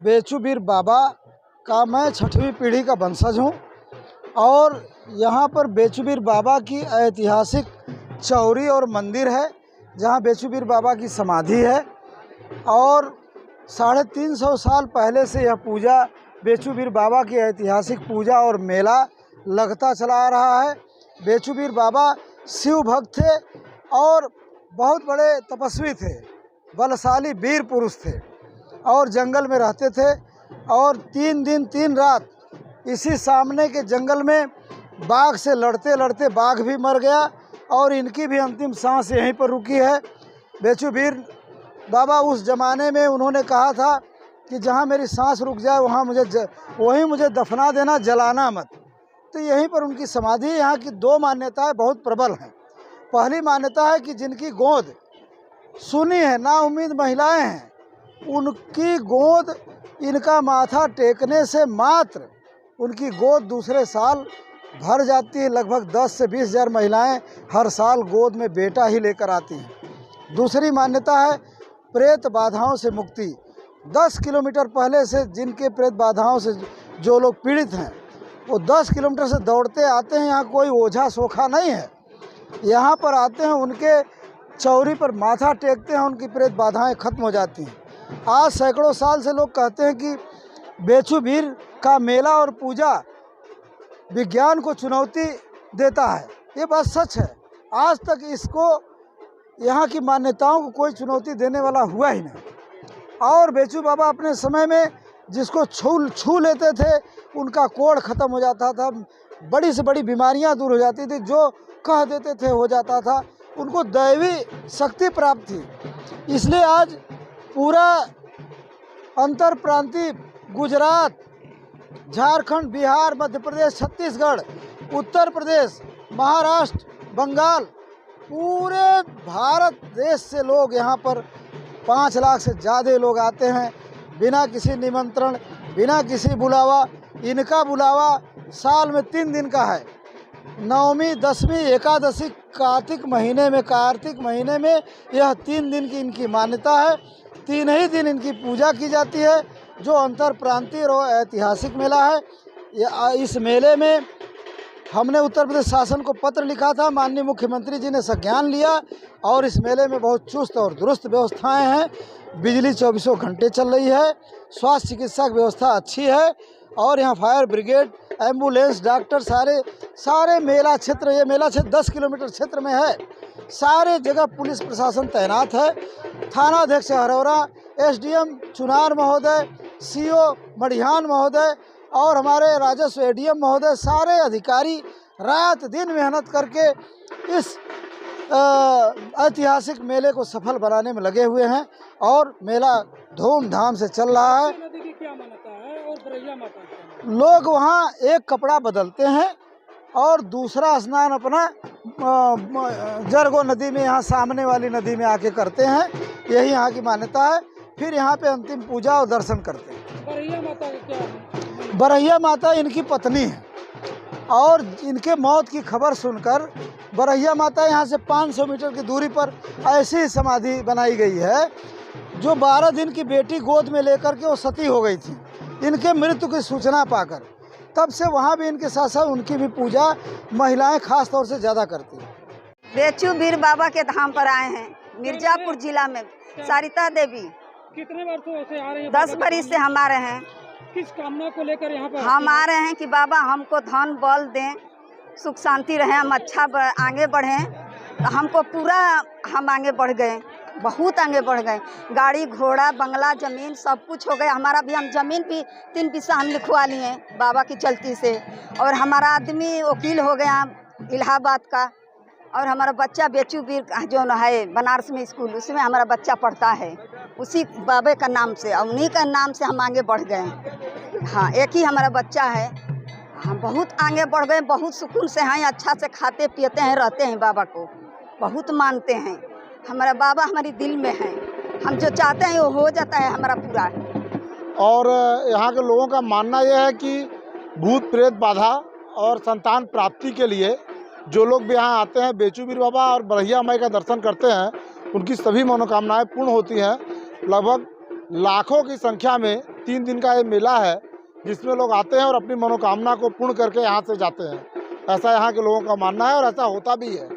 बेचूबीर बाबा का मैं छठवीं पीढ़ी का वंशज हूँ और यहाँ पर बेचूबीर बाबा की ऐतिहासिक चौरी और मंदिर है जहाँ बेचूबीर बाबा की समाधि है और 350 साल पहले से यह पूजा बेचूबीर बाबा की ऐतिहासिक पूजा और मेला लगता चला आ रहा है। बेचूबीर बाबा शिव भक्त थे और बहुत बड़े तपस्वी थे, बलशाली वीर पुरुष थे और जंगल में रहते थे और 3 दिन 3 रात इसी सामने के जंगल में बाघ से लड़ते लड़ते बाघ भी मर गया और इनकी भी अंतिम सांस यहीं पर रुकी है। बेचूबीर बाबा उस ज़माने में उन्होंने कहा था कि जहाँ मेरी सांस रुक जाए वहीं मुझे दफना देना, जलाना मत। तो यहीं पर उनकी समाधि। यहाँ की 2 मान्यताएं बहुत प्रबल हैं। पहली मान्यता है कि जिनकी गोद सुनी है, नाउम्मीद महिलाएं हैं, उनकी गोद, इनका माथा टेकने से मात्र उनकी गोद दूसरे साल भर जाती है। लगभग 10 से 20 हज़ार महिलाएं हर साल गोद में बेटा ही लेकर आती हैं। दूसरी मान्यता है प्रेत बाधाओं से मुक्ति। 10 किलोमीटर पहले से जिनके प्रेत बाधाओं से जो लोग पीड़ित हैं वो 10 किलोमीटर से दौड़ते आते हैं। यहाँ कोई ओझा सोखा नहीं है, यहाँ पर आते हैं, उनके चौरी पर माथा टेकते हैं, उनकी प्रेत बाधाएं खत्म हो जाती हैं। आज सैकड़ों साल से लोग कहते हैं कि बेचूबीर का मेला और पूजा विज्ञान को चुनौती देता है। ये बात सच है। आज तक इसको, यहाँ की मान्यताओं को कोई चुनौती देने वाला हुआ ही नहीं। और बेचू बाबा अपने समय में जिसको छू लेते थे उनका कोढ़ खत्म हो जाता था, बड़ी से बड़ी बीमारियां दूर हो जाती थी, जो कह देते थे हो जाता था। उनको दैवी शक्ति प्राप्त थी। इसलिए आज पूरा अंतर प्रांतीय गुजरात, झारखंड, बिहार, मध्य प्रदेश, छत्तीसगढ़, उत्तर प्रदेश, महाराष्ट्र, बंगाल, पूरे भारत देश से लोग यहाँ पर 5 लाख से ज़्यादा लोग आते हैं बिना किसी निमंत्रण, बिना किसी बुलावा। इनका बुलावा साल में 3 दिन का है। नवमी, दशमी, एकादशी, कार्तिक महीने में यह 3 दिन की इनकी मान्यता है। 3 ही दिन इनकी पूजा की जाती है, जो अंतर प्रांतीय और ऐतिहासिक मेला है। इस मेले में हमने उत्तर प्रदेश शासन को पत्र लिखा था, माननीय मुख्यमंत्री जी ने संज्ञान लिया और इस मेले में बहुत चुस्त और दुरुस्त व्यवस्थाएं हैं। बिजली 24 घंटे चल रही है, स्वास्थ्य चिकित्सा की व्यवस्था अच्छी है और यहाँ फायर ब्रिगेड, एम्बुलेंस, डॉक्टर, सारे मेला क्षेत्र, ये मेला क्षेत्र 10 किलोमीटर क्षेत्र में है, सारे जगह पुलिस प्रशासन तैनात है। थानाध्यक्ष हरौरा, एसडीएम चुनार महोदय, सीओ मढ़ियान महोदय और हमारे राजस्व एडीएम महोदय, सारे अधिकारी रात दिन मेहनत करके इस ऐतिहासिक मेले को सफल बनाने में लगे हुए हैं और मेला धूमधाम से चल रहा है। नदी की क्या मान्यता है और बरैया माता की? लोग वहाँ एक कपड़ा बदलते हैं और दूसरा स्नान अपना जरगो नदी में, यहाँ सामने वाली नदी में आके करते हैं। यही यहाँ की मान्यता है। फिर यहाँ पे अंतिम पूजा और दर्शन करते हैं। बरैया माता का क्या? बरैया माता इनकी पत्नी है और इनके मौत की खबर सुनकर बरैया माता यहाँ से 500 मीटर की दूरी पर ऐसी समाधि बनाई गई है, जो 12 दिन की बेटी गोद में लेकर के वो सती हो गई थी। इनके मृत्यु की सूचना पाकर तब से वहाँ भी इनके साथ साथ उनकी भी पूजा महिलाएं खास तौर से ज़्यादा करती हैं। बेचूबीर बाबा के धाम पर आए हैं, मिर्जापुर जिला में। सरिता देवी। कितने वर्षों से आ रहे हैं? 10 बरस से हम आ रहे हैं। किस कामना को लेकर यहाँ पर हम आ रहे हैं कि बाबा हमको धन बल दें, सुख शांति रहे, हम अच्छा आगे बढ़ें। तो हमको पूरा हम आगे बढ़ गए, बहुत आगे बढ़ गए। गाड़ी घोड़ा बंगला जमीन सब कुछ हो गया हमारा भी। हम जमीन भी 3 पैसा हम लिखवा लिए हैं बाबा की चलती से। और हमारा आदमी वकील हो गया इलाहाबाद का। और हमारा बच्चा बेचूबीर जो है बनारस में स्कूल, उसमें हमारा बच्चा पढ़ता है, उसी बाबे का नाम से, और उन्हीं का नाम से हम आगे बढ़ गए। हाँ, एक ही हमारा बच्चा है। हम बहुत आगे बढ़ गए, बहुत सुकून से हैं, अच्छा से खाते पीते हैं, रहते हैं, बाबा को बहुत मानते हैं। हमारा बाबा हमारी दिल में है, हम जो चाहते हैं वो हो जाता है हमारा पूरा। और यहाँ के लोगों का मानना यह है कि भूत प्रेत बाधा और संतान प्राप्ति के लिए जो लोग भी यहाँ आते हैं, बेचूबीर बाबा और बरैया माई का दर्शन करते हैं, उनकी सभी मनोकामनाएं पूर्ण होती हैं। लगभग लाखों की संख्या में 3 दिन का ये मेला है जिसमें लोग आते हैं और अपनी मनोकामना को पूर्ण करके यहाँ से जाते हैं। ऐसा यहाँ के लोगों का मानना है और ऐसा होता भी है।